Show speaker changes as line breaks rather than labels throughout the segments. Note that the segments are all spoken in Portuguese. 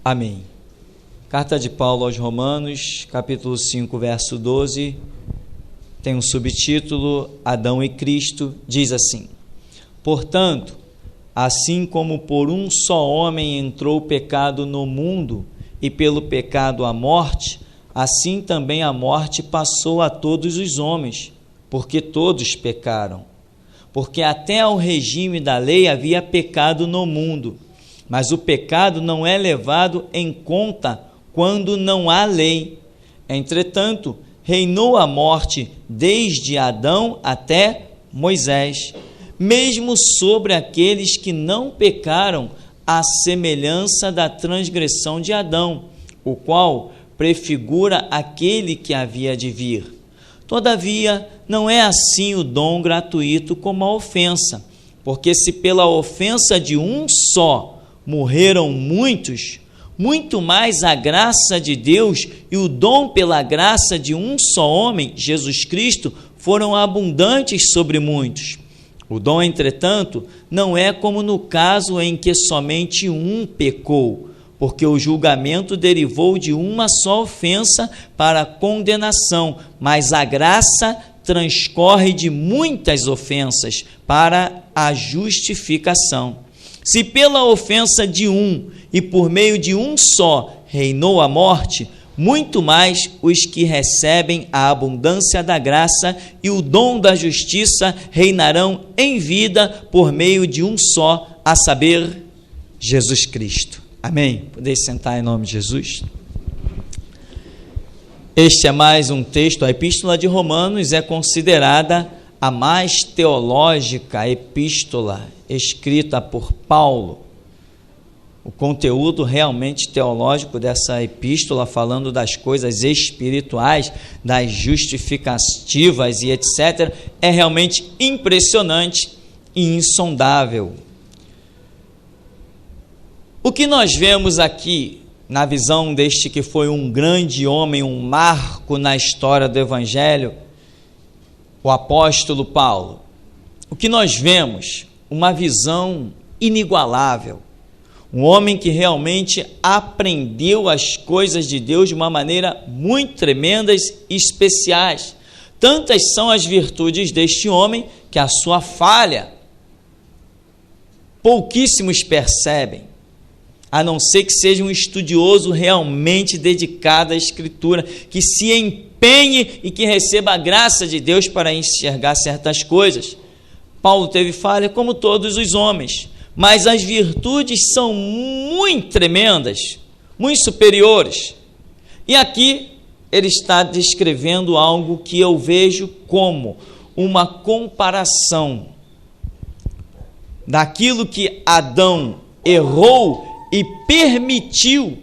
Amém. Carta de Paulo aos Romanos, capítulo 5, verso 12, tem um subtítulo, Adão e Cristo, diz assim: Portanto, assim como por um só homem entrou o pecado no mundo, e pelo pecado a morte, assim também a morte passou a todos os homens, porque todos pecaram. Porque até ao regime da lei havia pecado no mundo, mas o pecado não é levado em conta quando não há lei. Entretanto, reinou a morte desde Adão até Moisés, mesmo sobre aqueles que não pecaram, à semelhança da transgressão de Adão, o qual prefigura aquele que havia de vir. Todavia, não é assim o dom gratuito como a ofensa, porque se pela ofensa de um só morreram muitos, muito mais a graça de Deus e o dom pela graça de um só homem, Jesus Cristo, foram abundantes sobre muitos. O dom, entretanto, não é como no caso em que somente um pecou, porque o julgamento derivou de uma só ofensa para a condenação, mas a graça transcorre de muitas ofensas para a justificação. Se pela ofensa de um e por meio de um só reinou a morte, muito mais os que recebem a abundância da graça e o dom da justiça reinarão em vida por meio de um só, a saber, Jesus Cristo. Amém? Podeis sentar em nome de Jesus. Este é mais um texto. A Epístola de Romanos é considerada a mais teológica epístola escrita por Paulo. O conteúdo realmente teológico dessa epístola, falando das coisas espirituais, das justificativas e etc., é realmente impressionante e insondável. O que nós vemos aqui, na visão deste que foi um grande homem, um marco na história do Evangelho, o apóstolo Paulo, o que nós vemos? Uma visão inigualável, um homem que realmente aprendeu as coisas de Deus de uma maneira muito tremendas e especiais. Tantas são as virtudes deste homem que a sua falha pouquíssimos percebem, a não ser que seja um estudioso realmente dedicado à Escritura, que se empenhe e que receba a graça de Deus para enxergar certas coisas. Paulo teve falha como todos os homens, mas as virtudes são muito tremendas, muito superiores. E aqui ele está descrevendo algo que eu vejo como uma comparação daquilo que Adão errou e permitiu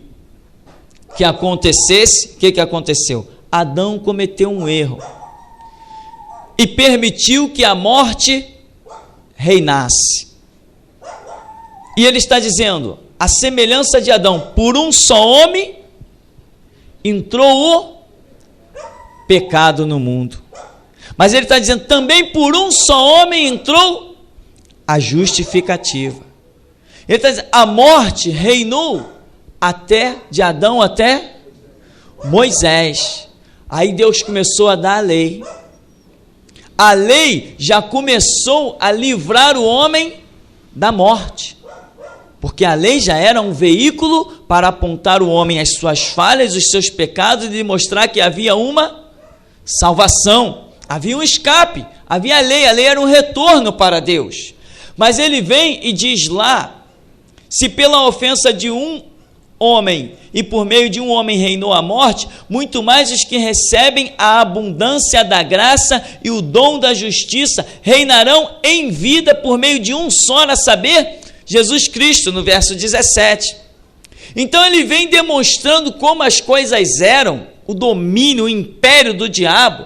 que acontecesse. O que aconteceu? Adão cometeu um erro e permitiu que a morte reinasse. E ele está dizendo, a semelhança de Adão, por um só homem entrou o pecado no mundo. Mas ele está dizendo, também por um só homem entrou a justificativa. Ele está dizendo, a morte reinou até de Adão até Moisés. Aí Deus começou a dar a lei. A lei já começou a livrar o homem da morte, porque a lei já era um veículo para apontar o homem às suas falhas, os seus pecados, e demonstrar que havia uma salvação, havia um escape, havia a lei era um retorno para Deus. Mas ele vem e diz lá, se pela ofensa de um homem e por meio de um homem reinou a morte, muito mais os que recebem a abundância da graça e o dom da justiça reinarão em vida por meio de um só, a saber, Jesus Cristo, no verso 17. Então ele vem demonstrando como as coisas eram, o domínio, o império do diabo,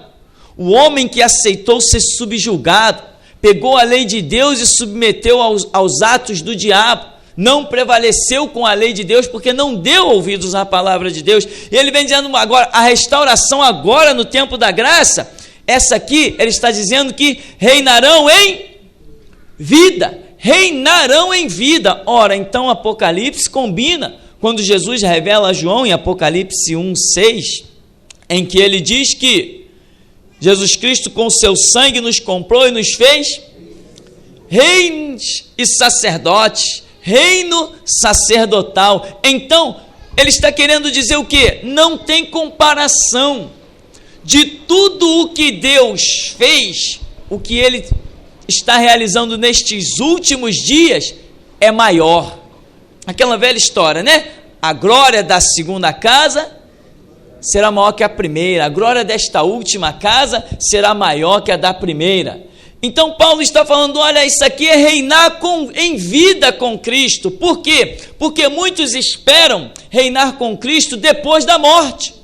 o homem que aceitou ser subjugado, pegou a lei de Deus e submeteu aos atos do diabo, não prevaleceu com a lei de Deus, porque não deu ouvidos à palavra de Deus. E ele vem dizendo agora, a restauração agora no tempo da graça, essa aqui, ele está dizendo que reinarão em vida, reinarão em vida. Ora, então Apocalipse combina quando Jesus revela a João em Apocalipse 1:6, em que ele diz que Jesus Cristo com o seu sangue nos comprou e nos fez reis e sacerdotes, reino sacerdotal. Então, ele está querendo dizer o quê? Não tem comparação de tudo o que Deus fez, o que ele está realizando nestes últimos dias é maior. Aquela velha história, né? A glória da segunda casa será maior que a primeira, a glória desta última casa será maior que a da primeira. Então Paulo está falando, olha, isso aqui é reinar em vida com Cristo. Por quê? Porque muitos esperam reinar com Cristo depois da morte.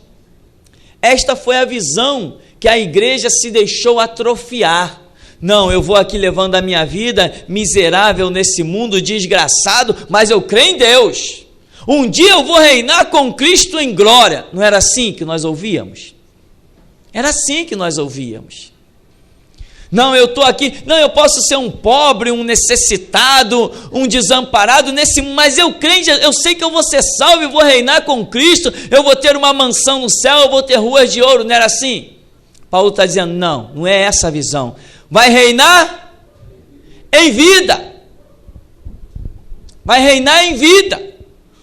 Esta foi a visão que a igreja se deixou atrofiar. Não, eu vou aqui levando a minha vida miserável nesse mundo desgraçado, mas eu creio em Deus. Um dia eu vou reinar com Cristo em glória. Não era assim que nós ouvíamos? Era assim que nós ouvíamos. Não, eu estou aqui, não, eu posso ser um pobre, um necessitado, um desamparado nesse mundo, mas eu creio, eu sei que eu vou ser salvo e vou reinar com Cristo, eu vou ter uma mansão no céu, eu vou ter ruas de ouro. Não era assim? Paulo está dizendo, não, não é essa a visão. Vai reinar em vida. Vai reinar em vida.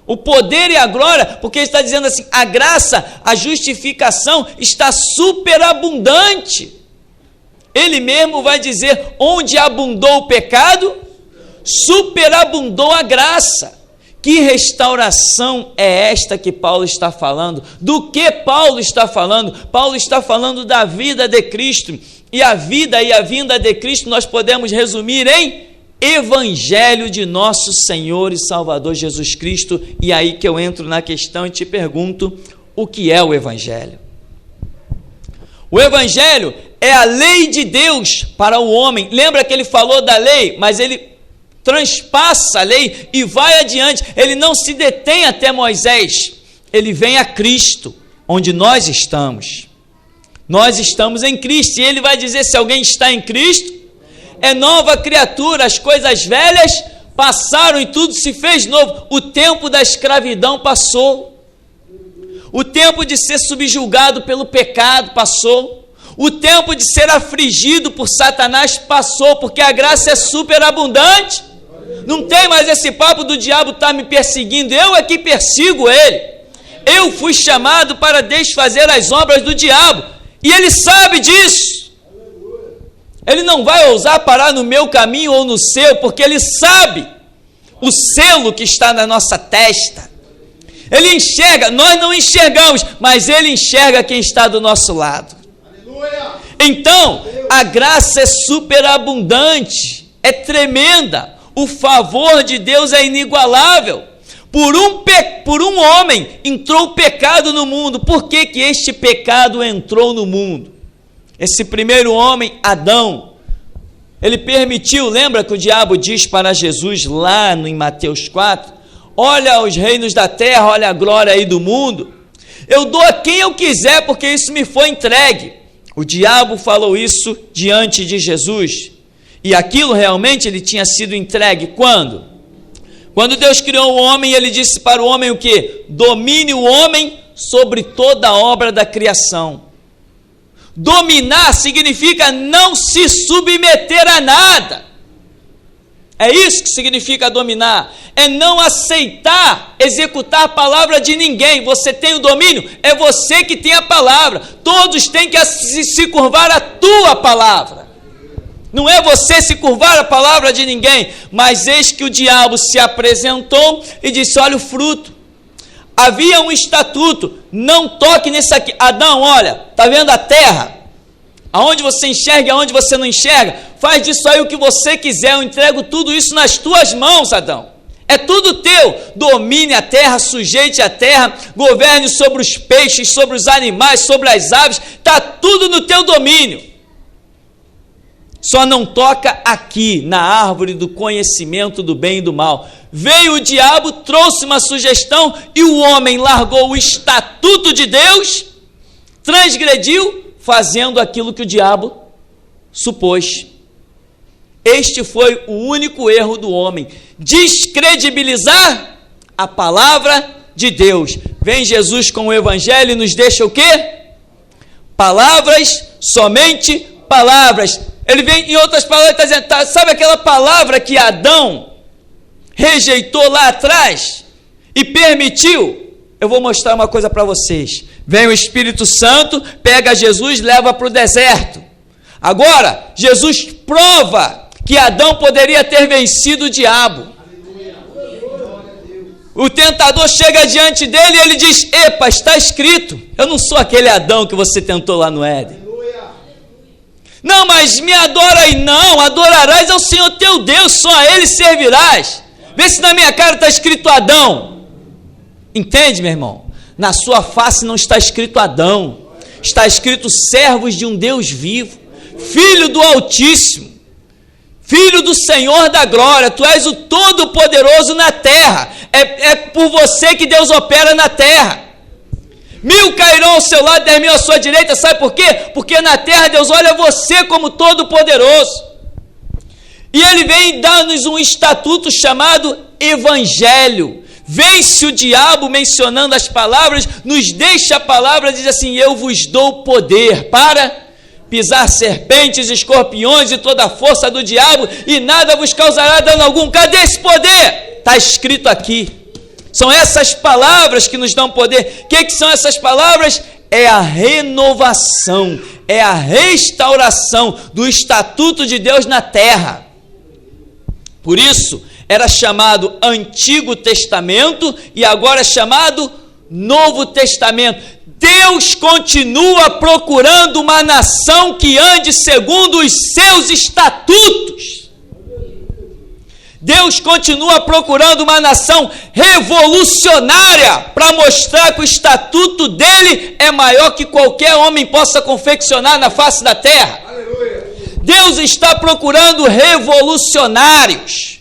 O poder e a glória, porque ele está dizendo assim, a graça, a justificação está superabundante. Ele mesmo vai dizer, onde abundou o pecado, superabundou a graça. Que restauração é esta que Paulo está falando? Do que Paulo está falando? Paulo está falando da vida de Cristo. E a vida e a vinda de Cristo nós podemos resumir em Evangelho de nosso Senhor e Salvador Jesus Cristo. E aí que eu entro na questão e te pergunto, o que é o Evangelho? O Evangelho é a lei de Deus para o homem. Lembra que ele falou da lei, mas ele transpassa a lei e vai adiante. Ele não se detém até Moisés. Ele vem a Cristo, onde nós estamos. Nós estamos em Cristo. E ele vai dizer, se alguém está em Cristo, é nova criatura. As coisas velhas passaram e tudo se fez novo. O tempo da escravidão passou. O tempo de ser subjugado pelo pecado passou. O tempo de ser afligido por Satanás passou, porque a graça é superabundante. Não tem mais esse papo do diabo estar me perseguindo. Eu é que persigo ele. Eu fui chamado para desfazer as obras do diabo. E ele sabe disso. Ele não vai ousar parar no meu caminho ou no seu, porque ele sabe o selo que está na nossa testa. Ele enxerga, nós não enxergamos, mas ele enxerga quem está do nosso lado. Aleluia. Então, a graça é superabundante, é tremenda, o favor de Deus é inigualável. Por um homem entrou o pecado no mundo. Por que que este pecado entrou no mundo? Esse primeiro homem, Adão, ele permitiu, lembra que o diabo diz para Jesus lá em Mateus 4, olha os reinos da terra, olha a glória aí do mundo, eu dou a quem eu quiser, porque isso me foi entregue. O diabo falou isso diante de Jesus, e aquilo realmente ele tinha sido entregue, quando? Quando Deus criou o homem, ele disse para o homem o quê? Domine o homem sobre toda a obra da criação. Dominar significa não se submeter a nada. É isso que significa dominar, é não aceitar, executar a palavra de ninguém. Você tem o domínio, é você que tem a palavra, todos têm que se curvar à tua palavra, não é você se curvar à palavra de ninguém. Mas eis que o diabo se apresentou e disse, olha o fruto, havia um estatuto, não toque nesse aqui. Adão, olha, está vendo a terra? Aonde você enxerga e aonde você não enxerga, faz disso aí o que você quiser, eu entrego tudo isso nas tuas mãos, Adão. É tudo teu. Domine a terra, sujeite a terra, governe sobre os peixes, sobre os animais, sobre as aves, está tudo no teu domínio. Só não toca aqui, na árvore do conhecimento do bem e do mal. Veio o diabo, trouxe uma sugestão e o homem largou o estatuto de Deus, transgrediu, fazendo aquilo que o diabo supôs. Este foi o único erro do homem, descredibilizar a palavra de Deus. Vem Jesus com o Evangelho e nos deixa o quê? Palavras, somente palavras. Ele vem, em outras palavras, está dizendo, sabe aquela palavra que Adão rejeitou lá atrás e permitiu? Eu vou mostrar uma coisa para vocês. Vem o Espírito Santo, pega Jesus, leva para o deserto. Agora, Jesus prova que Adão poderia ter vencido o diabo. O tentador chega diante dele e ele diz, epa, está escrito, eu não sou aquele Adão que você tentou lá no Éden. Não, mas me adora aí. Não, adorarás ao Senhor teu Deus, só a Ele servirás. Vê se na minha cara está escrito Adão. Entende, meu irmão? Na sua face não está escrito Adão, está escrito servos de um Deus vivo, Filho do Altíssimo, Filho do Senhor da glória. Tu és o Todo-Poderoso na terra. É por você que Deus opera na terra. 1000 cairão ao seu lado, 10.000 à sua direita. Sabe por quê? Porque na terra Deus olha você como Todo-Poderoso. E Ele vem dar-nos um estatuto chamado Evangelho. Vence o diabo, mencionando as palavras, nos deixa a palavra, diz assim, eu vos dou poder para pisar serpentes, escorpiões e toda a força do diabo, e nada vos causará dano algum. Cadê esse poder? Está escrito aqui. São essas palavras que nos dão poder. O que são essas palavras? É a renovação, é a restauração do estatuto de Deus na terra. Por isso, era chamado Antigo Testamento e agora é chamado Novo Testamento. Deus continua procurando uma nação que ande segundo os seus estatutos. Deus continua procurando uma nação revolucionária para mostrar que o estatuto dele é maior que qualquer homem possa confeccionar na face da terra. Aleluia. Deus está procurando revolucionários,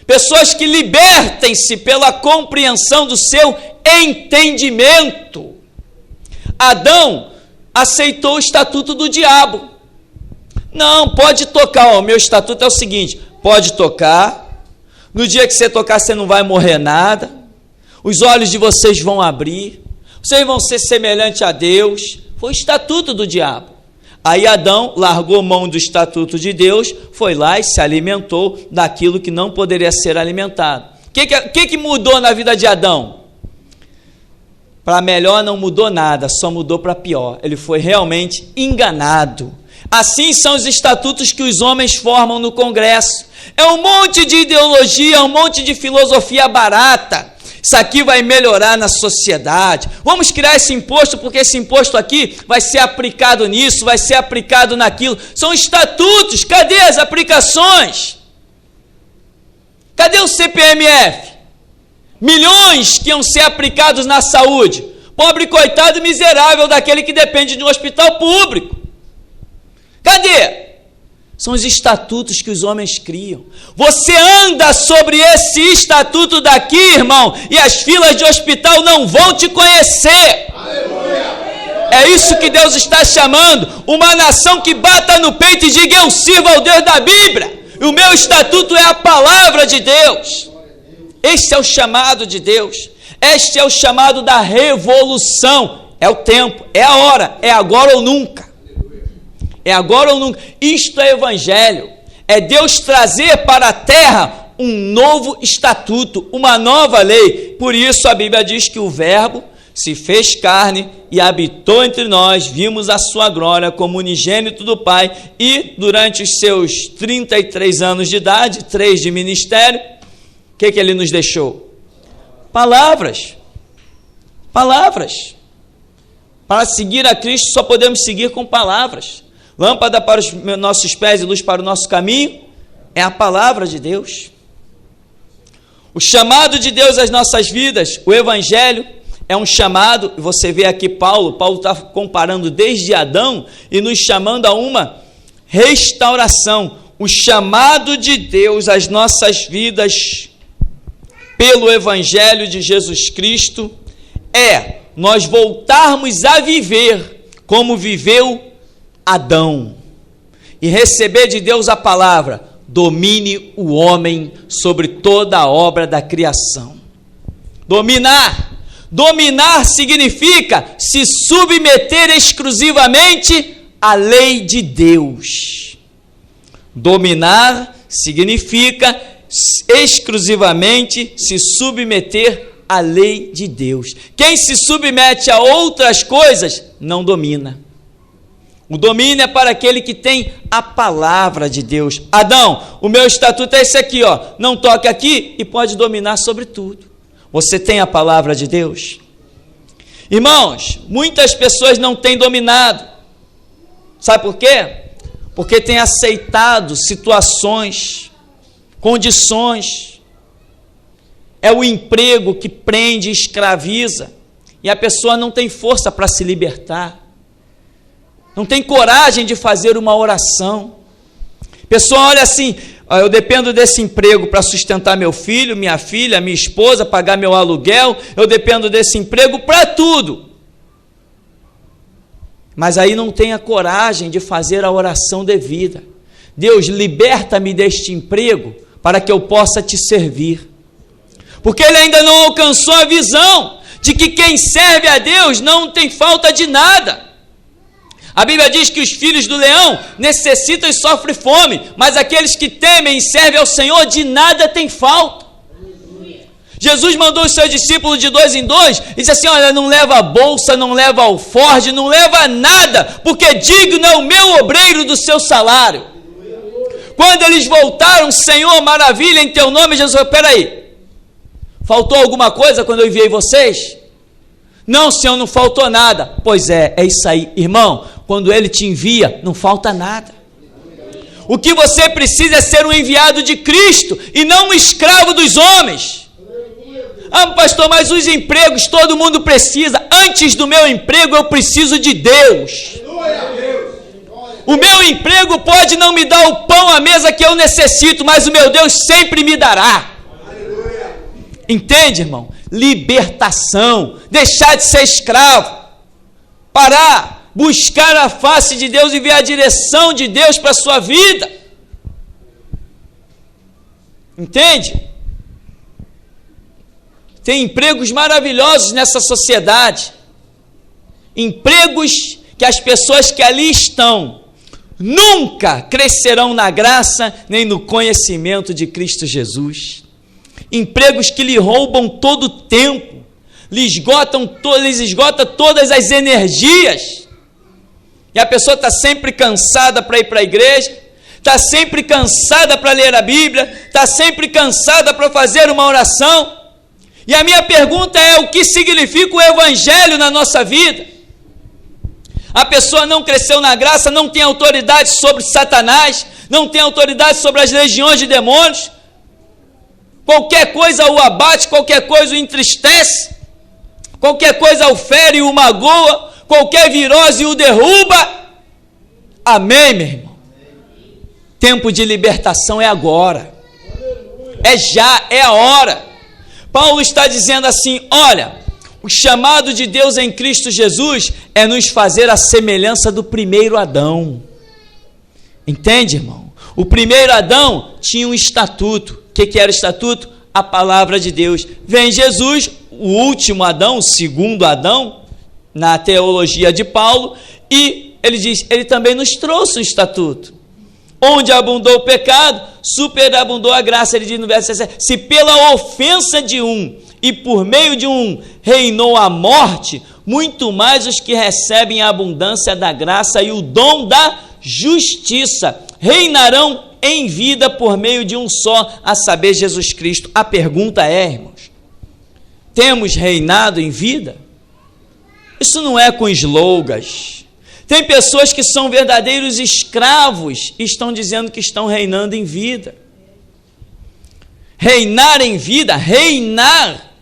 pessoas que libertem-se pela compreensão do seu entendimento. Adão aceitou o estatuto do diabo. Não, pode tocar, o meu estatuto é o seguinte, pode tocar, no dia que você tocar você não vai morrer nada, os olhos de vocês vão abrir, vocês vão ser semelhantes a Deus. Foi o estatuto do diabo. Aí Adão largou mão do estatuto de Deus, foi lá e se alimentou daquilo que não poderia ser alimentado. O que mudou na vida de Adão? Para melhor não mudou nada, só mudou para pior. Ele foi realmente enganado. Assim são os estatutos que os homens formam no Congresso. É um monte de ideologia, um monte de filosofia barata. Isso aqui vai melhorar na sociedade. Vamos criar esse imposto, porque esse imposto aqui vai ser aplicado nisso, vai ser aplicado naquilo. São estatutos, cadê as aplicações? Cadê o CPMF? Milhões que iam ser aplicados na saúde. Pobre coitado miserável daquele que depende de um hospital público. Cadê? São os estatutos que os homens criam. Você anda sobre esse estatuto daqui, irmão, e as filas de hospital não vão te conhecer. Aleluia. É isso que Deus está chamando, uma nação que bata no peito e diga, eu sirvo ao Deus da Bíblia. E o meu estatuto é a palavra de Deus. Este é o chamado de Deus. Este é o chamado da revolução. É o tempo, é a hora, é agora ou nunca. É agora ou nunca. Isto é evangelho. É Deus trazer para a terra um novo estatuto, uma nova lei. Por isso a Bíblia diz que o Verbo se fez carne e habitou entre nós, vimos a sua glória como unigênito do Pai, e durante os seus 33 anos de idade, 3 de ministério, o que ele nos deixou? Palavras. Palavras. Para seguir a Cristo só podemos seguir com palavras. Lâmpada para os nossos pés e luz para o nosso caminho é a palavra de Deus. O chamado de Deus às nossas vidas, o Evangelho, é um chamado, e você vê aqui Paulo está comparando desde Adão e nos chamando a uma restauração. O chamado de Deus às nossas vidas pelo Evangelho de Jesus Cristo é nós voltarmos a viver como viveu Adão e receber de Deus a palavra, domine o homem sobre toda a obra da criação. Dominar, Dominar significa se submeter exclusivamente à lei de Deus. Dominar significa exclusivamente se submeter à lei de Deus. Quem se submete a outras coisas não domina. O domínio é para aquele que tem a palavra de Deus. Adão, o meu estatuto é esse aqui, ó. Não toque aqui e pode dominar sobre tudo. Você tem a palavra de Deus? Irmãos, muitas pessoas não têm dominado. Sabe por quê? Porque têm aceitado situações, condições. É o emprego que prende e escraviza. E a pessoa não tem força para se libertar. Não tem coragem de fazer uma oração. A pessoa olha assim, eu dependo desse emprego para sustentar meu filho, minha filha, minha esposa, pagar meu aluguel, eu dependo desse emprego para tudo. Mas aí não tem a coragem de fazer a oração devida. Deus, liberta-me deste emprego para que eu possa te servir. Porque ele ainda não alcançou a visão de que quem serve a Deus não tem falta de nada. A Bíblia diz que os filhos do leão necessitam e sofrem fome, mas aqueles que temem e servem ao Senhor de nada têm falta. Jesus mandou os seus discípulos de 2 em 2 e disse assim, olha, não leva a bolsa, não leva alforje, não leva nada, porque digno é o meu obreiro do seu salário. Quando eles voltaram, Senhor, maravilha em teu nome, Jesus falou, peraí, faltou alguma coisa quando eu enviei vocês? Não, Senhor, não faltou nada. Pois é isso aí, irmão, quando ele te envia, não falta nada. O que você precisa é ser um enviado de Cristo e não um escravo dos homens. Ah, pastor, mas os empregos todo mundo precisa. Antes do meu emprego eu preciso de Deus. O meu emprego pode não me dar o pão à mesa que eu necessito, mas o meu Deus sempre me dará. Entende, irmão? Libertação, deixar de ser escravo, parar, buscar a face de Deus e ver a direção de Deus para a sua vida. Entende? Tem empregos maravilhosos nessa sociedade, empregos que as pessoas que ali estão nunca crescerão na graça nem no conhecimento de Cristo Jesus. Empregos que lhe roubam todo o tempo, lhes esgotam todas as energias, e a pessoa está sempre cansada para ir para a igreja, está sempre cansada para ler a Bíblia, está sempre cansada para fazer uma oração. E a minha pergunta é, o que significa o Evangelho na nossa vida? A pessoa não cresceu na graça, não tem autoridade sobre Satanás, não tem autoridade sobre as legiões de demônios. Qualquer coisa o abate, qualquer coisa o entristece, qualquer coisa o fere e o magoa, qualquer virose o derruba. Amém, meu irmão? Tempo de libertação é agora, é já, é a hora. Paulo está dizendo assim, olha, o chamado de Deus em Cristo Jesus é nos fazer a semelhança do primeiro Adão. Entende, irmão? O primeiro Adão tinha um estatuto. O que era o estatuto? A palavra de Deus. Vem Jesus, o último Adão, o segundo Adão, na teologia de Paulo, e ele diz, ele também nos trouxe um estatuto. Onde abundou o pecado, superabundou a graça. Ele diz no verso 17, se pela ofensa de um e por meio de um reinou a morte, muito mais os que recebem a abundância da graça e o dom da justiça reinarão em vida por meio de um só, a saber, Jesus Cristo. A pergunta é, irmãos, temos reinado em vida? Isso não é com slogans. Tem pessoas que são verdadeiros escravos e estão dizendo que estão reinando em vida. Reinar em vida, reinar,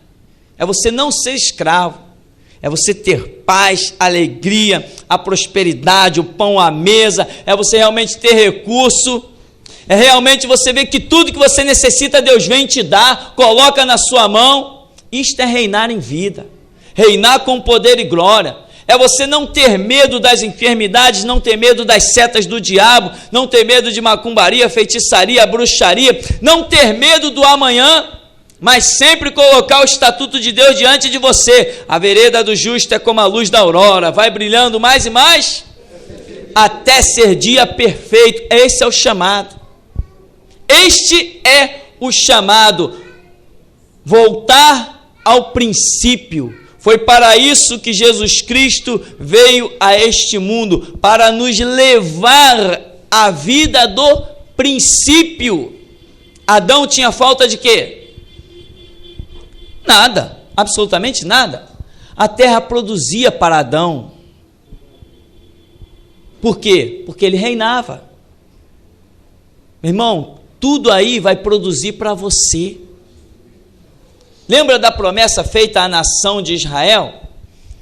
é você não ser escravo, é você ter paz, alegria, a prosperidade, o pão à mesa, é você realmente ter recurso, é realmente você ver que tudo que você necessita, Deus vem te dar, coloca na sua mão. Isto é reinar em vida, reinar com poder e glória. É você não ter medo das enfermidades, não ter medo das setas do diabo, não ter medo de macumbaria, feitiçaria, bruxaria, não ter medo do amanhã. mas sempre colocar o estatuto de Deus diante de você. A vereda do justo é como a luz da aurora, vai brilhando mais e mais, até ser dia perfeito. Esse é o chamado. Este é o chamado. Voltar ao princípio. Foi para isso que Jesus Cristo veio a este mundo, para nos levar à vida do princípio. Adão tinha falta de quê? Nada, absolutamente nada. A terra produzia para Adão. Por quê? Porque ele reinava. Meu irmão, tudo aí vai produzir para você. Lembra da promessa feita à nação de Israel?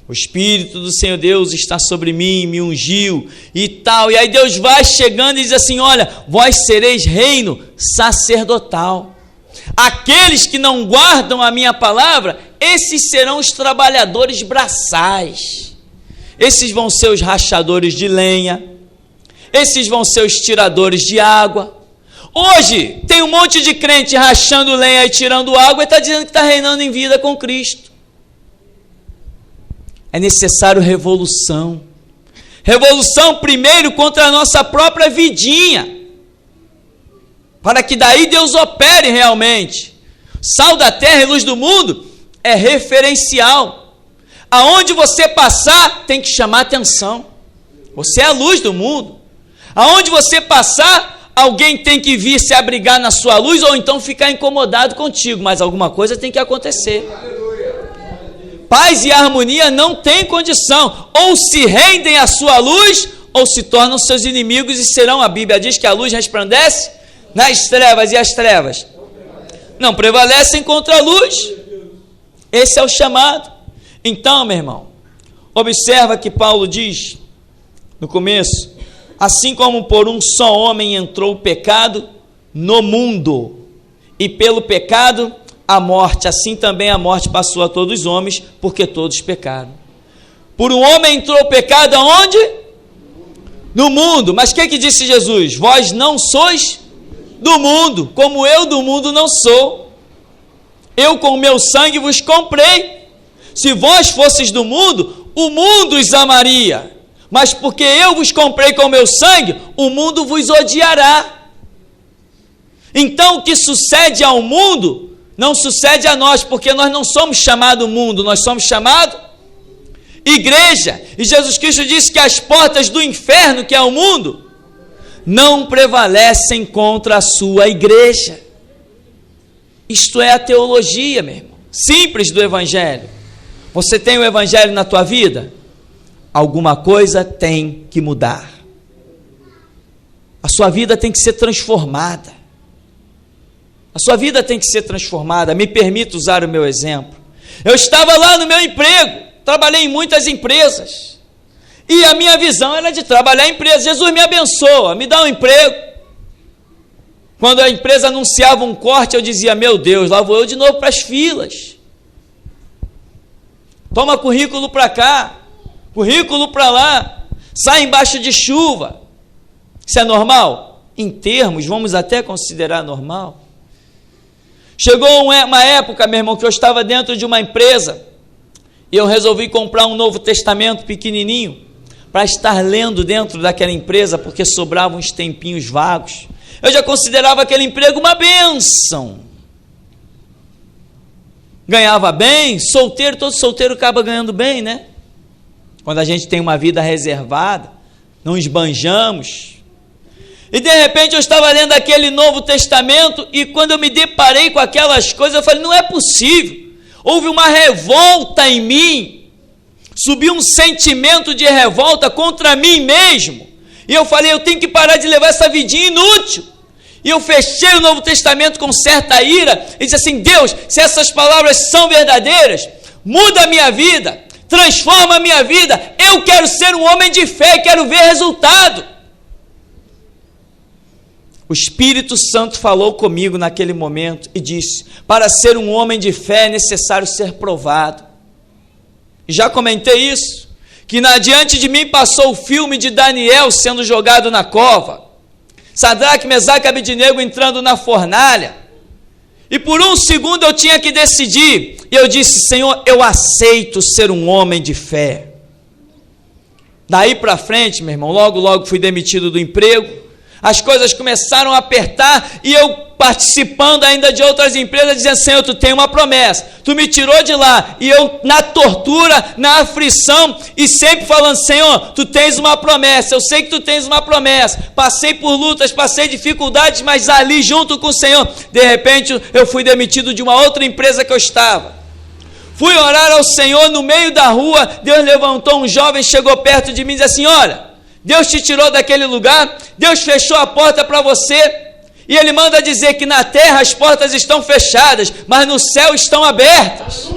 O Espírito do Senhor Deus está sobre mim, me ungiu e tal. E aí Deus vai chegando e diz assim: olha, vós sereis reino sacerdotal. Aqueles que não guardam a minha palavra, esses serão os trabalhadores braçais. Esses vão ser os rachadores de lenha. Esses vão ser os tiradores de água. Hoje tem um monte de crente rachando lenha e tirando água e está dizendo que está reinando em vida com Cristo. É necessário revolução. Revolução primeiro contra a nossa própria vidinha, para que daí Deus opere realmente. Sal da terra e luz do mundo é referencial. Aonde você passar tem que chamar atenção. Você é a luz do mundo. Aonde você passar, alguém tem que vir se abrigar na sua luz ou então ficar incomodado contigo, mas alguma coisa tem que acontecer. Paz e harmonia não tem condição. Ou se rendem à sua luz, ou se tornam seus inimigos e serão. A Bíblia diz que a luz resplandece nas trevas, e as trevas não prevalecem contra a luz. Esse é o chamado. Então, meu irmão, observa que Paulo diz no começo: assim como por um só homem entrou o pecado no mundo, e pelo pecado a morte, assim também a morte passou a todos os homens, porque todos pecaram. Por um homem entrou o pecado aonde? No mundo. Mas o que disse Jesus? Vós não sois do mundo, como eu do mundo não sou. Eu com o meu sangue vos comprei. Se vós fosseis do mundo, o mundo os amaria. Mas porque eu vos comprei com o meu sangue, o mundo vos odiará. Então o que sucede ao mundo não sucede a nós, porque nós não somos chamados mundo, nós somos chamados igreja. E Jesus Cristo disse que as portas do inferno, que é o mundo, não prevalecem contra a sua igreja. Isto é a teologia, meu irmão, simples do Evangelho. Você tem o Evangelho na tua vida? Alguma coisa tem que mudar. A sua vida tem que ser transformada. A sua vida tem que ser transformada. Me permita usar o meu exemplo. Eu estava lá no meu emprego, trabalhei em muitas empresas, e a minha visão era de trabalhar em empresa. Jesus me abençoa, me dá um emprego. Quando a empresa anunciava um corte, eu dizia: meu Deus, lá vou eu de novo para as filas. Toma currículo para cá, currículo para lá, sai embaixo de chuva. Isso é normal? Em termos, vamos até considerar normal. Chegou uma época, meu irmão, que eu estava dentro de uma empresa e eu resolvi comprar um Novo Testamento pequenininho para estar lendo dentro daquela empresa, porque sobravam uns tempinhos vagos. Eu já considerava aquele emprego uma bênção. Ganhava bem, solteiro, todo solteiro acaba ganhando bem, né? Quando a gente tem uma vida reservada, não esbanjamos. E de repente eu estava lendo aquele Novo Testamento e quando eu me deparei com aquelas coisas, eu falei: não é possível. Houve uma revolta em mim, subiu um sentimento de revolta contra mim mesmo. E eu falei: eu tenho que parar de levar essa vidinha inútil. E eu fechei o Novo Testamento com certa ira e disse assim: Deus, se essas palavras são verdadeiras, muda a minha vida, transforma a minha vida. Eu quero ser um homem de fé, quero ver resultado. O Espírito Santo falou comigo naquele momento e disse: para ser um homem de fé é necessário ser provado. E já comentei isso, que diante de mim passou o filme de Daniel sendo jogado na cova, Sadraque, Mesaque e Abednego entrando na fornalha, E por um segundo eu tinha que decidir. E eu disse: Senhor, eu aceito ser um homem de fé. Daí para frente, meu irmão, logo fui demitido do emprego. As coisas começaram a apertar e eu participando ainda de outras empresas, dizendo: Senhor, tu tem uma promessa, tu me tirou de lá, e eu na tortura, na aflição, e sempre falando: Senhor, tu tens uma promessa, eu sei que tu tens uma promessa. Passei por lutas, passei dificuldades, mas ali junto com o Senhor, de repente eu fui demitido de uma outra empresa que eu estava. Fui orar ao Senhor no meio da rua, Deus levantou um jovem, chegou perto de mim e disse assim: olha, Deus te tirou daquele lugar, Deus fechou a porta para você, e Ele manda dizer que na terra as portas estão fechadas, mas no céu estão abertas.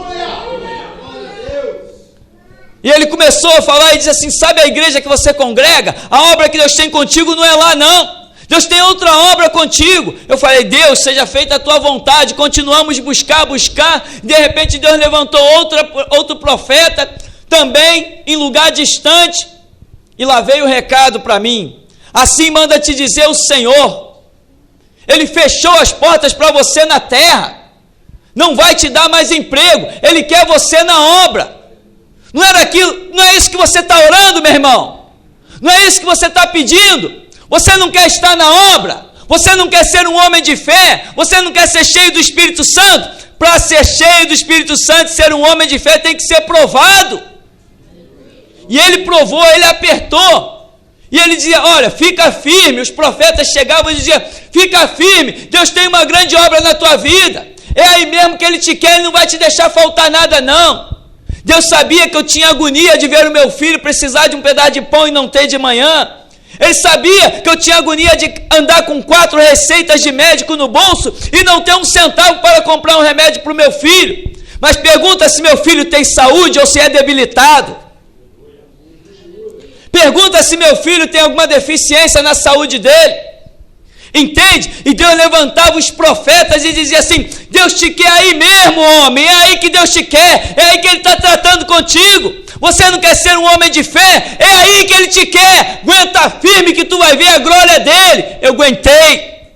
E ele começou a falar e disse assim: sabe a igreja que você congrega? A obra que Deus tem contigo não é lá não, Deus tem outra obra contigo. Eu falei: Deus, seja feita a tua vontade. Continuamos buscar, de repente Deus levantou outro profeta, também em lugar distante, e lá veio o recado para mim: assim manda te dizer o Senhor, Ele fechou as portas para você na terra, não vai te dar mais emprego, Ele quer você na obra. Não é isso que você está orando, meu irmão, não é isso que você está pedindo. Você não quer estar na obra, você não quer ser um homem de fé, você não quer ser cheio do Espírito Santo. Para ser cheio do Espírito Santo, ser um homem de fé tem que ser provado. E ele provou, ele apertou, e ele dizia: olha, fica firme. Os profetas chegavam e diziam: fica firme, Deus tem uma grande obra na tua vida, é aí mesmo que Ele te quer, Ele não vai te deixar faltar nada não. Deus sabia que eu tinha agonia de ver o meu filho precisar de um pedaço de pão e não ter de manhã. Ele sabia que eu tinha agonia de andar com 4 receitas de médico no bolso e não ter um centavo para comprar um remédio para o meu filho. Mas pergunta se meu filho tem saúde ou se é debilitado. Pergunta se meu filho tem alguma deficiência na saúde dele. Entende? E Deus levantava os profetas e dizia assim: Deus te quer aí mesmo, homem, é aí que Deus te quer, é aí que Ele está tratando contigo. Você não quer ser um homem de fé? É aí que Ele te quer. Aguenta firme que tu vai ver a glória dEle. Eu aguentei.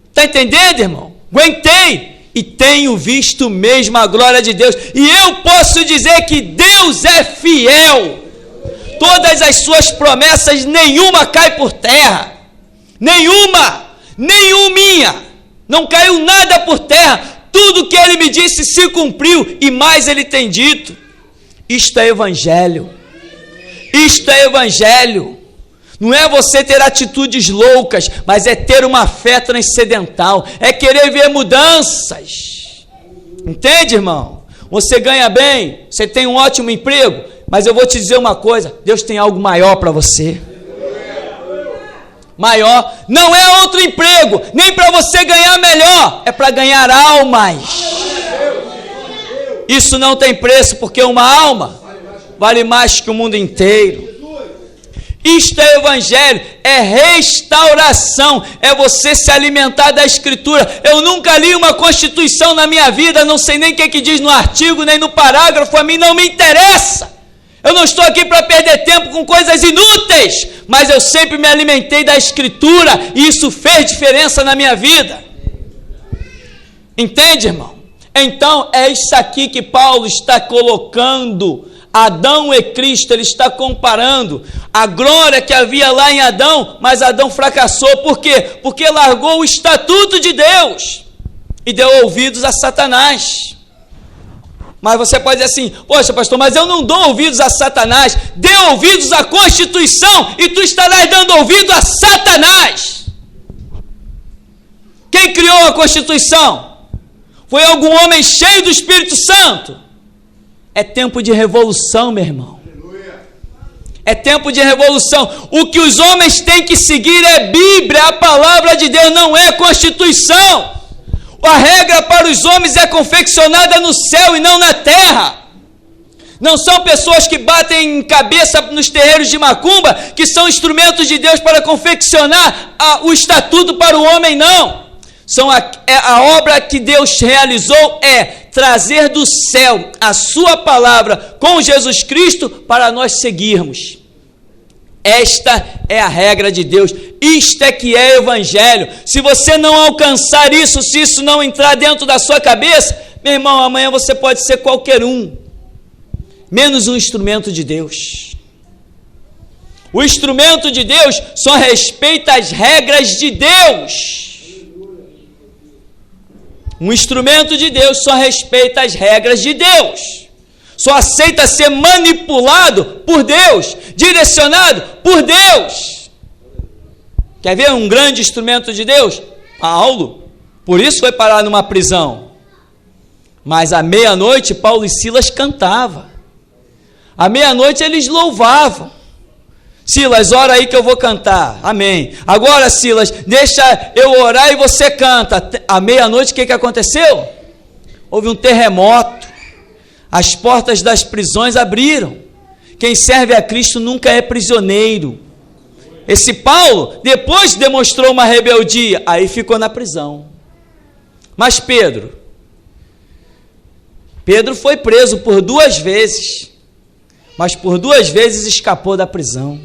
Está entendendo, irmão? Aguentei. E tenho visto mesmo a glória de Deus. E eu posso dizer que Deus é fiel. Todas as suas promessas, nenhuma cai por terra. Nenhuminha. Não caiu nada por terra. Tudo que Ele me disse se cumpriu. E mais Ele tem dito. Isto é evangelho. Isto é evangelho. Não é você ter atitudes loucas, mas é ter uma fé transcendental, é querer ver mudanças. Entende, irmão? Você ganha bem, você tem um ótimo emprego, mas eu vou te dizer uma coisa: Deus tem algo maior para você. Maior, não é outro emprego, nem para você ganhar melhor, é para ganhar almas. Isso não tem preço, porque uma alma vale mais que o mundo inteiro. Isto é evangelho, é restauração, é você se alimentar da Escritura. Eu nunca li uma Constituição na minha vida, não sei nem o que diz no artigo, nem no parágrafo, a mim não me interessa. Eu não estou aqui para perder tempo com coisas inúteis, mas eu sempre me alimentei da Escritura e isso fez diferença na minha vida. Entende, irmão? Então é isso aqui que Paulo está colocando. Adão e Cristo, ele está comparando a glória que havia lá em Adão, mas Adão fracassou. Por quê? Porque largou o estatuto de Deus e deu ouvidos a Satanás. Mas você pode dizer assim: poxa, pastor, mas eu não dou ouvidos a Satanás. Dê ouvidos à Constituição e tu estarás dando ouvido a Satanás. Quem criou a Constituição? Foi algum homem cheio do Espírito Santo? É tempo de revolução, meu irmão. É tempo de revolução. O que os homens têm que seguir é Bíblia, a palavra de Deus, não é Constituição. A regra para os homens é confeccionada no céu e não na terra. Não são pessoas que batem cabeça nos terreiros de macumba, que são instrumentos de Deus para confeccionar o estatuto para o homem, não. A obra que Deus realizou é trazer do céu a sua palavra com Jesus Cristo para nós seguirmos. Esta é a regra de Deus. Isto é que é evangelho. Se você não alcançar isso, se isso não entrar dentro da sua cabeça, meu irmão, amanhã você pode ser qualquer um, menos um instrumento de Deus. O instrumento de Deus só respeita as regras de Deus. Um instrumento de Deus só respeita as regras de Deus. Só aceita ser manipulado por Deus, direcionado por Deus. Quer ver um grande instrumento de Deus? Paulo. Por isso foi parar numa prisão. Mas à meia-noite Paulo e Silas cantavam. À meia-noite eles louvavam. Silas, ora aí que eu vou cantar. Amém. Agora, Silas, deixa eu orar e você canta. À meia-noite, o que aconteceu? Houve um terremoto. As portas das prisões abriram. Quem serve a Cristo nunca é prisioneiro. Esse Paulo, depois demonstrou uma rebeldia, aí ficou na prisão. Mas Pedro foi preso por 2 vezes, mas por 2 vezes escapou da prisão.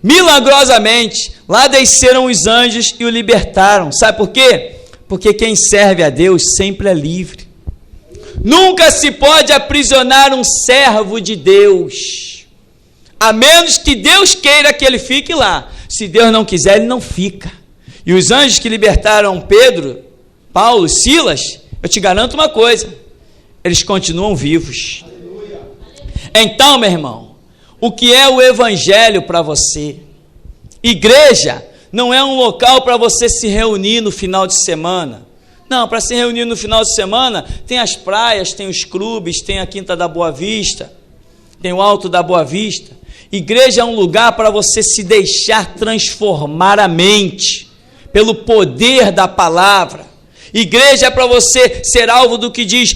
Milagrosamente, lá desceram os anjos e o libertaram. Sabe por quê? Porque quem serve a Deus sempre é livre. Nunca se pode aprisionar um servo de Deus, a menos que Deus queira que ele fique lá. Se Deus não quiser, ele não fica. E os anjos que libertaram Pedro, Paulo, Silas, eu te garanto uma coisa, eles continuam vivos. Então, meu irmão, o que é o evangelho para você? Igreja não é um local para você se reunir no final de semana. Não, para se reunir no final de semana, tem as praias, tem os clubes, tem a Quinta da Boa Vista, tem o Alto da Boa Vista. Igreja é um lugar para você se deixar transformar a mente pelo poder da palavra. Igreja é para você ser alvo do que diz,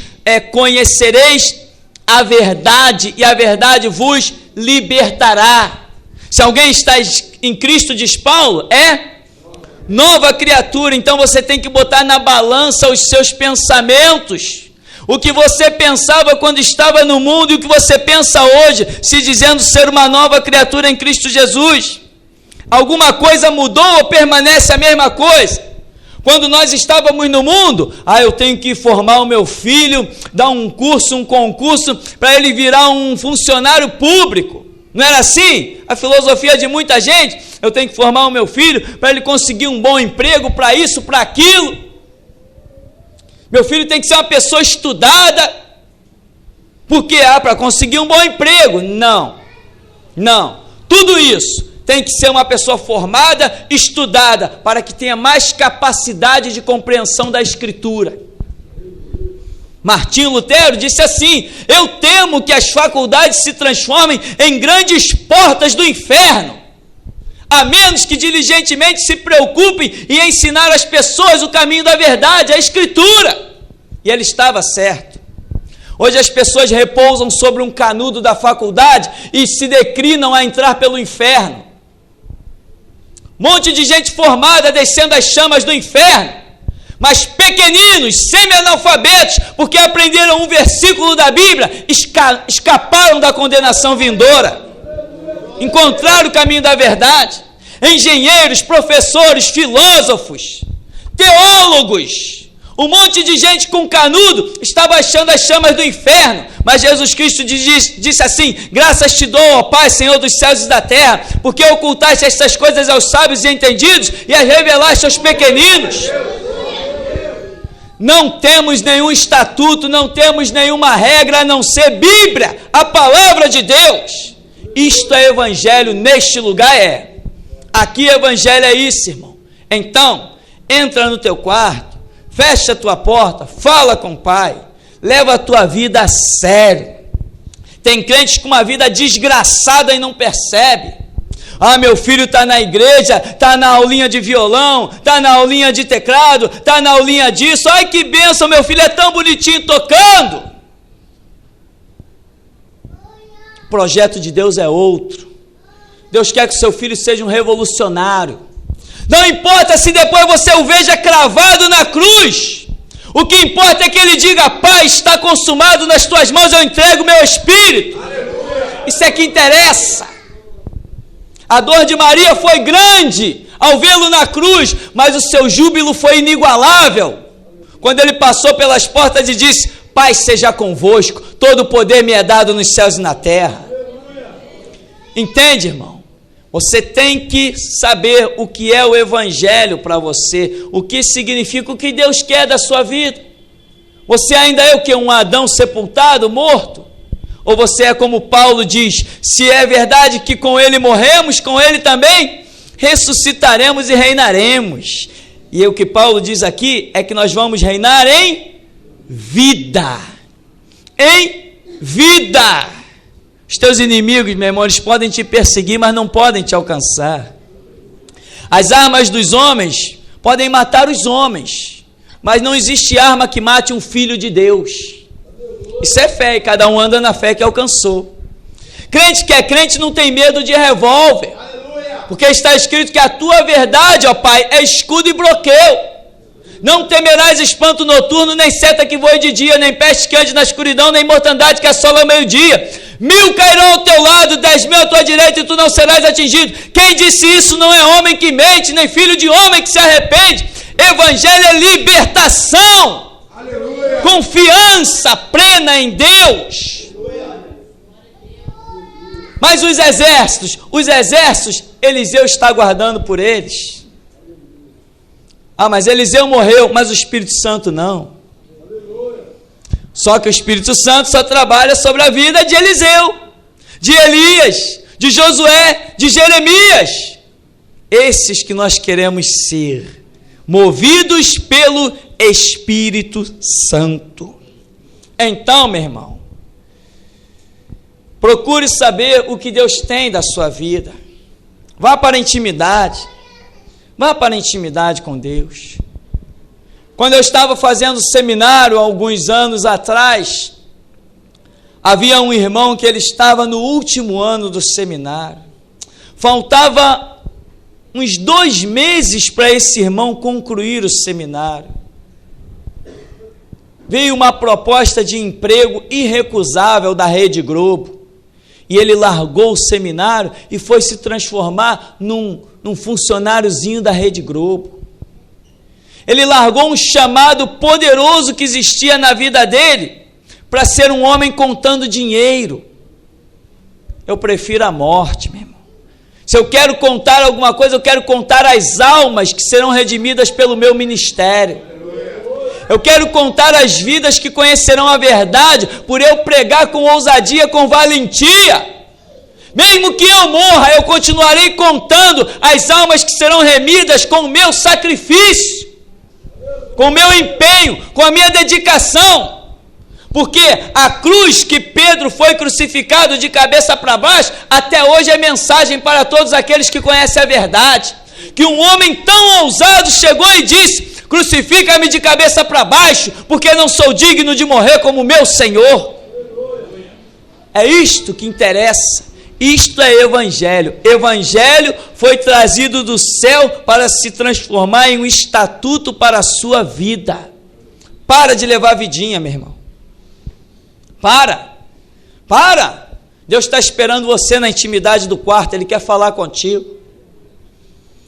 conhecereis a verdade e a verdade vos libertará. Se alguém está em Cristo, diz Paulo, nova criatura. Então você tem que botar na balança os seus pensamentos. O que você pensava quando estava no mundo e o que você pensa hoje, se dizendo ser uma nova criatura em Cristo Jesus. Alguma coisa mudou ou permanece a mesma coisa? Quando nós estávamos no mundo, eu tenho que formar o meu filho, dar um curso, um concurso, para ele virar um funcionário público. Não era assim? A filosofia de muita gente, eu tenho que formar o meu filho, para ele conseguir um bom emprego, para isso, para aquilo. Meu filho tem que ser uma pessoa estudada, porque para conseguir um bom emprego. Não, tudo isso tem que ser uma pessoa formada, estudada, para que tenha mais capacidade de compreensão da Escritura. Martinho Lutero disse assim: eu temo que as faculdades se transformem em grandes portas do inferno, a menos que diligentemente se preocupem em ensinar às pessoas o caminho da verdade, a Escritura. E ele estava certo. Hoje as pessoas repousam sobre um canudo da faculdade e se declinam a entrar pelo inferno. Monte de gente formada descendo as chamas do inferno, mas pequeninos, semi-analfabetos, porque aprenderam um versículo da Bíblia, escaparam da condenação vindoura, encontraram o caminho da verdade. Engenheiros, professores, filósofos, teólogos, um monte de gente com canudo está baixando as chamas do inferno, mas Jesus Cristo disse assim: graças te dou, ó Pai, Senhor dos céus e da terra, porque ocultaste estas coisas aos sábios e entendidos e as revelaste aos pequeninos. Não temos nenhum estatuto, não temos nenhuma regra a não ser Bíblia, a palavra de Deus. Isto é evangelho, neste lugar é. Aqui evangelho é isso, irmão. Então, entra no teu quarto, fecha a tua porta, fala com o Pai, leva a tua vida a sério. Tem crentes com uma vida desgraçada e não percebe. Meu filho está na igreja, está na aulinha de violão, está na aulinha de teclado, está na aulinha disso. Ai, que bênção, meu filho é tão bonitinho tocando. O projeto de Deus é outro. Deus quer que o seu filho seja um revolucionário. Não importa se depois você o veja cravado na cruz. O que importa é que ele diga: Pai, está consumado, nas tuas mãos eu entrego o meu espírito. Aleluia. Isso é que interessa. A dor de Maria foi grande ao vê-lo na cruz, mas o seu júbilo foi inigualável quando ele passou pelas portas e disse: Pai seja convosco, todo o poder me é dado nos céus e na terra. Entende, irmão? Você tem que saber o que é o evangelho para você, o que significa, o que Deus quer da sua vida. Você ainda é o que? Um Adão sepultado, morto? Ou você é como Paulo diz: se é verdade que com ele morremos, com ele também ressuscitaremos e reinaremos. E o que Paulo diz aqui é que nós vamos reinar em vida. Em vida. Os teus inimigos, meu irmão, eles podem te perseguir, mas não podem te alcançar. As armas dos homens podem matar os homens, mas não existe arma que mate um filho de Deus. Isso é fé, e cada um anda na fé que alcançou. Crente que é crente não tem medo de revólver, porque está escrito que a tua verdade, ó Pai, é escudo e bloqueio. Não temerás espanto noturno, nem seta que voe de dia, nem peste que ande na escuridão, nem mortandade que assola ao meio-dia. 1000 cairão ao teu lado, 10.000 à tua direita, e tu não serás atingido. Quem disse isso não é homem que mente, nem filho de homem que se arrepende. Evangelho é libertação. Aleluia. Confiança plena em Deus. Aleluia. Mas os exércitos, Eliseu está aguardando por eles. Mas Eliseu morreu, mas o Espírito Santo não. Só que o Espírito Santo só trabalha sobre a vida de Eliseu, de Elias, de Josué, de Jeremias. Esses que nós queremos ser, movidos pelo Espírito Santo. Então, meu irmão, procure saber o que Deus tem da sua vida. Vá para a intimidade. Vá para a intimidade com Deus. Quando eu estava fazendo seminário, alguns anos atrás, havia um irmão que ele estava no último ano do seminário. Faltava uns 2 meses para esse irmão concluir o seminário. Veio uma proposta de emprego irrecusável da Rede Globo. E ele largou o seminário e foi se transformar num funcionáriozinho da Rede Globo. Ele largou um chamado poderoso que existia na vida dele para ser um homem contando dinheiro. Eu prefiro a morte, meu irmão. Se eu quero contar alguma coisa, eu quero contar as almas que serão redimidas pelo meu ministério. Eu quero contar as vidas que conhecerão a verdade por eu pregar com ousadia, com valentia. Mesmo que eu morra, eu continuarei contando as almas que serão remidas com o meu sacrifício, com o meu empenho, com a minha dedicação. Porque a cruz que Pedro foi crucificado de cabeça para baixo, até hoje é mensagem para todos aqueles que conhecem a verdade. Que um homem tão ousado chegou e disse: crucifica-me de cabeça para baixo, porque não sou digno de morrer como meu Senhor. É isto que interessa. Isto é evangelho. Evangelho foi trazido do céu para se transformar em um estatuto para a sua vida. Para de levar vidinha, meu irmão. Para. Deus está esperando você na intimidade do quarto. Ele quer falar contigo.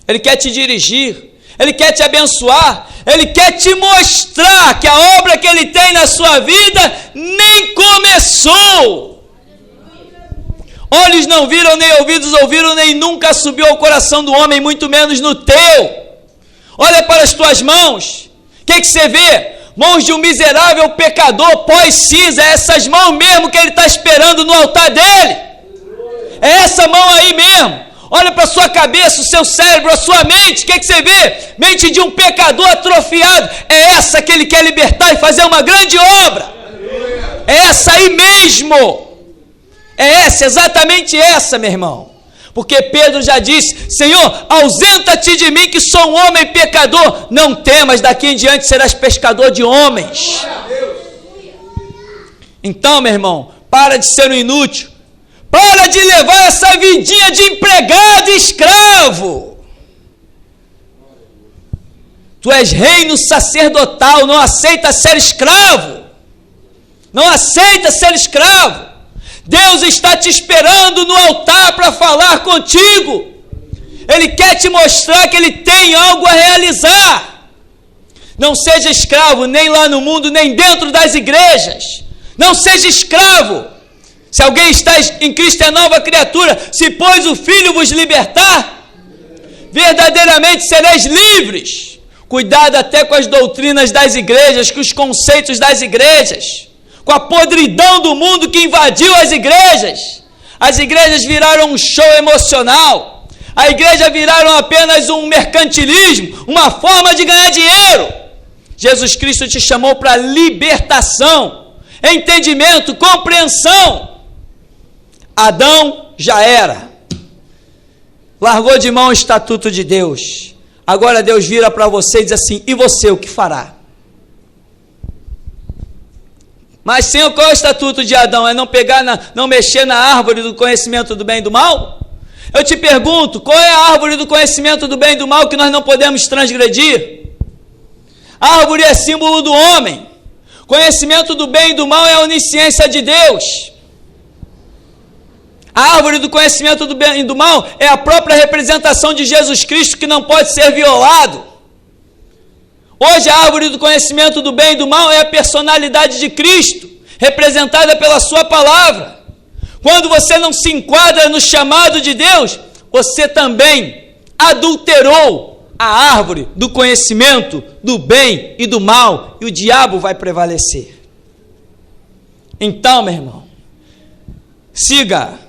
Ele quer te dirigir. Ele quer te abençoar. Ele quer te mostrar que a obra que Ele tem na sua vida nem começou. Olhos não viram, nem ouvidos ouviram, nem nunca subiu ao coração do homem, muito menos no teu. Olha para as tuas mãos. O que você vê? Mãos de um miserável pecador, pós-cinza. É essas mãos mesmo que Ele está esperando no altar dele. É essa mão aí mesmo. Olha para a sua cabeça, o seu cérebro, a sua mente. O que você vê? Mente de um pecador atrofiado. É essa que Ele quer libertar e fazer uma grande obra. É essa aí mesmo. É essa, exatamente essa, meu irmão. Porque Pedro já disse: Senhor, ausenta-te de mim que sou um homem pecador. Não temas, daqui em diante serás pescador de homens. Então, meu irmão, para de ser um inútil. Para de levar essa vidinha de empregado e escravo. Tu és reino sacerdotal, não aceita ser escravo. Não aceita ser escravo. Deus está te esperando no altar para falar contigo. Ele quer te mostrar que Ele tem algo a realizar. Não seja escravo, nem lá no mundo, nem dentro das igrejas. Não seja escravo. Se alguém está em Cristo é nova criatura. Se pois o Filho vos libertar, verdadeiramente sereis livres. Cuidado até com as doutrinas das igrejas, com os conceitos das igrejas, com a podridão do mundo que invadiu as igrejas. As igrejas viraram um show emocional. A igreja viraram apenas um mercantilismo, uma forma de ganhar dinheiro. Jesus Cristo te chamou para libertação, entendimento, compreensão. Adão já era. Largou de mão o estatuto de Deus. Agora Deus vira para você e diz assim: e você o que fará? Mas Senhor, qual é o estatuto de Adão? É não mexer na árvore do conhecimento do bem e do mal? Eu te pergunto, qual é a árvore do conhecimento do bem e do mal que nós não podemos transgredir? A árvore é símbolo do homem. Conhecimento do bem e do mal é a onisciência de Deus. A árvore do conhecimento do bem e do mal é a própria representação de Jesus Cristo, que não pode ser violado. Hoje a árvore do conhecimento do bem e do mal é a personalidade de Cristo, representada pela sua palavra. Quando você não se enquadra no chamado de Deus, você também adulterou a árvore do conhecimento do bem e do mal, e o diabo vai prevalecer. Então, meu irmão, siga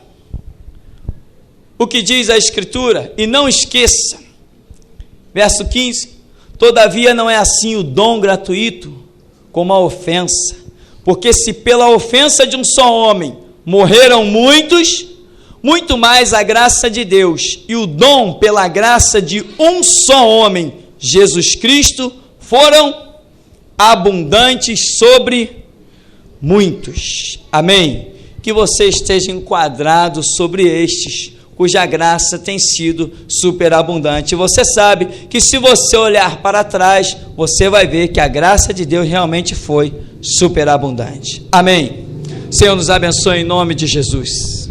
o que diz a Escritura e não esqueça. Verso 15: todavia não é assim o dom gratuito como a ofensa, porque se pela ofensa de um só homem morreram muitos, muito mais a graça de Deus e o dom pela graça de um só homem, Jesus Cristo, foram abundantes sobre muitos. Amém? Que você esteja enquadrado sobre estes, cuja graça tem sido superabundante. Você sabe que se você olhar para trás, você vai ver que a graça de Deus realmente foi superabundante. Amém? Senhor, nos abençoe em nome de Jesus.